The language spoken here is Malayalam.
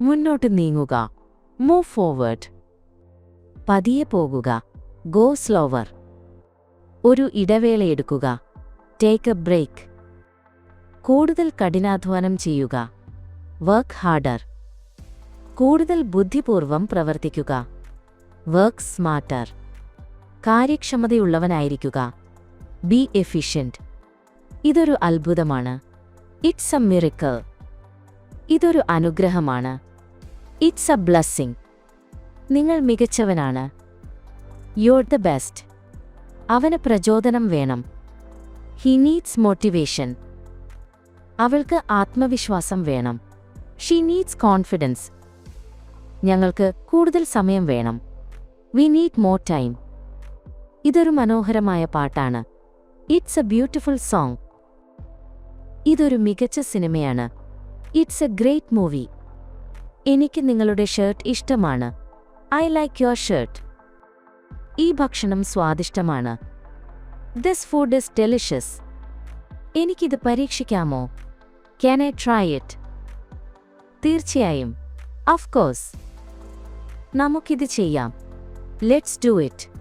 മുന്നോട്ട് നീങ്ങുക. Move forward. പതിയെ പോകുക. Go slower. ഒരു ഇടവേളയെടുക്കുക. Take a break. കൂടുതൽ കഠിനാധ്വാനം ചെയ്യുക. Work harder. കൂടുതൽ ബുദ്ധിപൂർവം പ്രവർത്തിക്കുക. Work smarter. കാര്യക്ഷമതയുള്ളവനായിരിക്കുക. Be efficient. ഇതൊരു അത്ഭുതമാണ്. It's a miracle. ഇതൊരു അനുഗ്രഹമാണ്. It's a blessing. നിങ്ങൾ മികച്ചവനാണ്. Your the best. അവന് പ്രചോദനം വേണം. He needs motivation. അവൾക്ക് ആത്മവിശ്വാസം വേണം. She needs confidence. ഞങ്ങൾക്ക് കൂടുതൽ സമയം വേണം. We need more time. ഇതൊരു മനോഹരമായ പാട്ടാണ്. It's a beautiful song. ഇതൊരു മികച്ച സിനിമയാണ്. It's a great movie. എനിക്ക് നിങ്ങളുടെ ഷർട്ട് ഇഷ്ടമാണ്. I like your shirt. ഈ ഭക്ഷണം സ്വാദിഷ്ടമാണ്. This food is delicious. എനിക്കിത് പരീക്ഷിക്കാമോ? Can I try it? തീർച്ചയായും. Of course. നമുക്കിത് ചെയ്യാം. Let's do it.